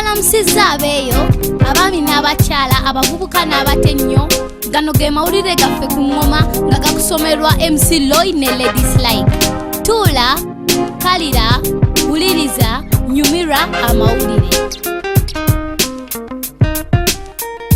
Mbalamusiza abeeyo abaami n'abakyala abavubuka n'abatennyo gano ge mawulire gaffe ku ngoma nga gakusomerwa MC Loy ne Ladies Like. Tuula, kalira, wuliriza, nyumira amawulire.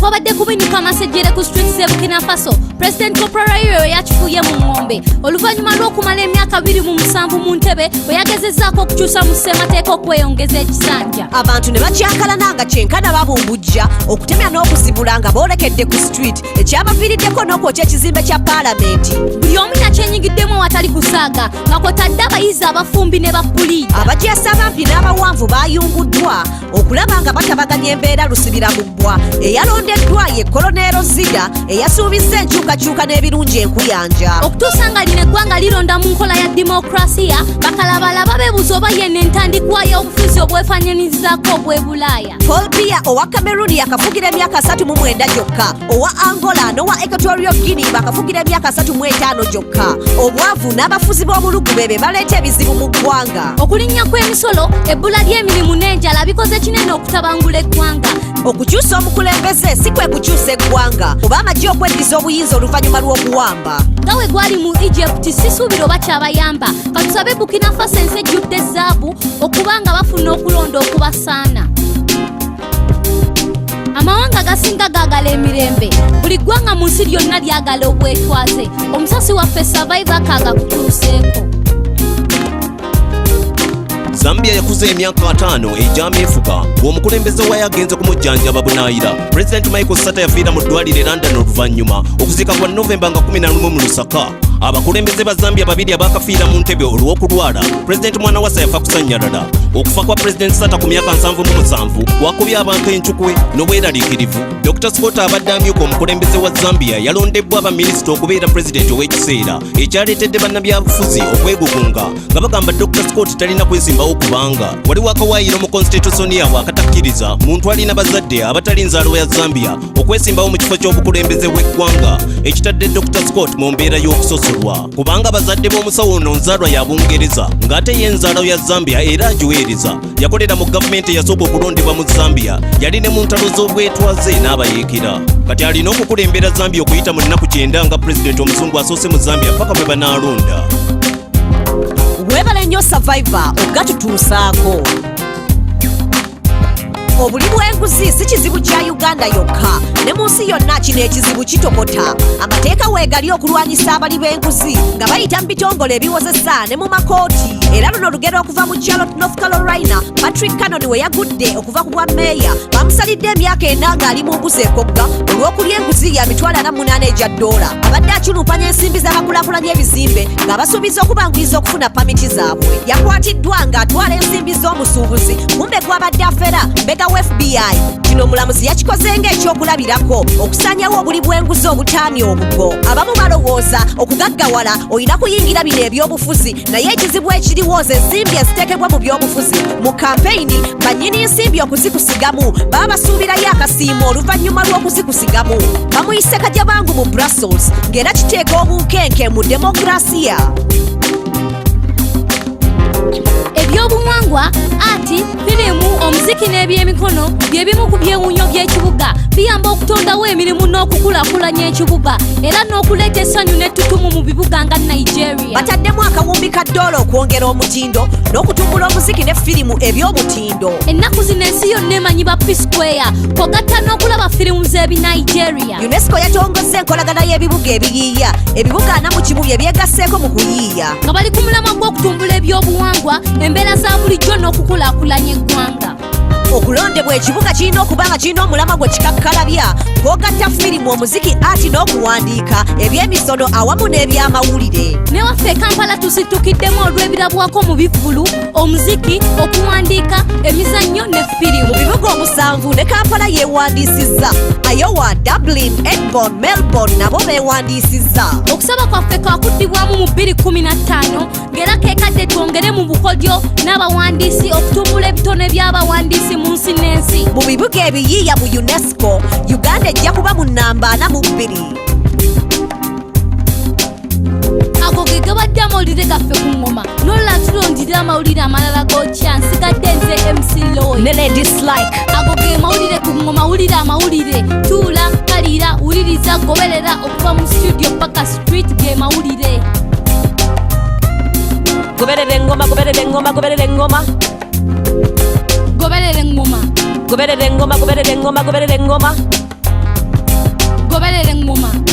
Kwabadde kubinyuka amasejjere ku streets e Burkina Faso. President Koprarayo yakifuye mu ngombe oluvannyuma lw'okumala emyaka 27 mu ntebe bwe yagezezzaako okukyusa mu ssemateeka okweyongeza ekisanja. Abantu ne bakyankalana nga kyenkana babumbujja okutemya n'okuzibula nga boolekedde ku street ekyabaviiriddeko n'okwokya ekizimbe kya paalamenti. Buli omu yakyenyigiddemu awatali kusaaga nga kwotadde abayizi abafumbi ne bapuliida. Abajeesa abampi n'abawanvu baayunguddwa okulaba nga batabaganya embeera lusibira mu bbwa. Eyalondeddwa ye Kolonero Zida eyasuubizza enkyukakyuka n'ebirungi enkuyanja. Okutuusa nga lino eggwanga lironda mu nkola ya dimokirasiya, bakalabalaba beebuuza oba yenna entandikwa y'obufuzi obwefaananyirizaako obw'Ebulaaya. Paul Biya owa Cameroon yakafugira emyaka 39 gyokka, owa Angola n'owa Equatorial Guinea bakafugira emyaka 35 gyokka. Obwavu n'abafuzi b'obulugu be baleeta ebizibu mu ggwanga. Okulinnya kw'emisolo, ebbula ly'emirimu n'enjala bikoze kinene okutabangula eggwanga. Okukyusa omukulembeze si kwe kukyusa eggwanga oba amagye okweddiza obuyinza oluvannyuma lw'okuwamba. Nga we gwali mu Egypt sisuubira oba kyabayamba katusabe Burkina Faso ensi ejjudde zaabu okuba nga bafuna okulonda okubasaana. Amawanga gasinga gaagala emirembe, buli ggwanga mu nsi lyonna lyagala obwetwaze. Omusasi waffe Survivor kaaga kutuuseeko. Zambia yakuze emyaka 5 ejyameefuga ng'omukulembeze wayo agenze kumujjanjaba bunaayira. President Michael Sata yafiira mu ddwaliro e London oluvannyuma okuziika kwa Novemba nga 11 mu Lusaka. Abakulembeze ba Zambia babiri abakafiira mu ntebe olw'okulwala. President mwana wasa yafa kusannyalala. Okufa kwa President Sata ku myaka 77 wakubye abantu encukwe n'obweraliikirivu. Dr. Scott abadde amyuka omukulembeze wa Zambia yalondebwa abaminisita okubeera president ow'ekiseera ekyaleetedde bannabyabufuzi okwegugunga nga bagamba Dr. Scott talina kwesimbawo kubanga waliwo akawaayiro mu constitution yaabwe akatakkiriza muntu alina bazadde abatali nzaalo ya Zambia okwesimbawo mu kifo ky'obukulembeze bw'eggwanga ekitadde Dr. Scott mu mbeera y'okusosolwa kubanga bazadde b'omusawo ono nzaalwa ya Bungereza ng'ate ye nzaalo ya Zambia era agiweereza. Yakolera mu gavumenti eyasooka okulondebwa mu Zambia, yali ne mu ntalo z'obwetwaze n'abayeekera. Kati alina okukulembera Zambia okuyita mu nnaku 9 nga pulezidenti omuzungu asoose mu Zambia paka bwe banaalonda. Weebale nnyo Survivor ogatutuusaako. Obuli bw'enguzi si kizibu kya Uganda yokka, ne mu nsi yonna kino ekizibu kitokota. Amateeka weegali okulwanyisa abali b'enguzi nga bayita mu bitongole ebiwozesa ne mu makooti. Era luno olugero okuva mu Charlotte, North Carolina, Patrick Cannon we yagudde okuva ku bwa meeya bamusalidde emyaka 4 ng'ali mu mbuzi ekogga olw'okulya enguzi ya $8 egya dola. Abadde akulumpanya ensimbi z'abakulaakulanya ebizimbe ng'abasuubiza okubanguyiza okufuna pamiti zaabwe. Yakwatiddwa ng'atwala ensimbi z'omusuubuzi kumbe gwabadde afera mbega wa FBI. Kino omulamuzi yakikoze ng'ekyokulabirako okusaanyawo obuli bw'enguzi obutaani obugo. Abamu balowooza okugaggawala olina kuyingira bino ebyobufuzi, naye ekizibu ekiriwo ze ensimbi eziteekebwa mu byobufuzi. Mu kampeyini bannyini nsimbi okuzikusigamu baba basuubirayo akasiimo oluvannyuma lw'okuzikusigamu. Bamuyise Kajabangu mu Brussels ng'era kiteeka obunkenke mu demokrasiya. Ebyobuwangwa, ati, firimu, omuziki n'ebyemikono bye bimu ku byewuunyo by'ekibuga biyamba okutondawo emirimu n'okukulaakulanya ekibuga era n'okuleeta essanyu n'ettutumu mu bibuga nga Nigeria. Bataddemu akawumbi ka $1 okwongera omutindo n'okutumbula omuziki ne firimu eby'omutindo. Ennaku zino ensi yonna emanyi ba P-Square kwogatta n'okulaba firimu z'ebinigeria. UNESCO yatongozza enkolagana y'ebibuga ebiyiiya. Ebibuga 4 mu kimu bye byegasseeko mu kuyiiya. Nga bali ku mulamwa gw'okutumbula ebyobuwangwa, embeera za bulijjo n'okukulaakulanya eggwanga. Okulondebwa ekibuga kirina okuba nga kirina omulamwa gwe kikakkalabya gw'ogatta firimu, omuziki, ati n'okuwandiika, ebyemisono awamu n'ebyamawulire. Ne waffe Kampala tusitukiddemu olw'ebirabwako mu bivvulu, omuziki, okuwandiika, emizannyo ne firimu. Mu bibuga 7 ne Kampala yeewandiisizza. Iowa, Dublin, Edinburgh, Melbourne nabo beewandiisizza. Okusaba kwaffe kwakuddibwamu mu 2015 ng'era keekadde twongere mu bukodyo n'abawandiisi okutumbula ebitone by'abawandiisi mu nsi n'ensi. Mu bibuga ebiyiiya mu UNESCO, Uganda ejja kuba mu namba 42. Ago ge ge gabadde amawulire gaffe ku ngoma nolala tulondirira amawulire amalala gokya nsigadde nze MC Loy ne ladies like ago ge mawulire ku ngoma wulira amawulire tuula kalira wuliriza goberera okuva mu studio paka street ge mawulire goberera engoma goberera engoma goberera engoma goberera engoma goberera engoma goberera engoma goberera engoma goberera engoma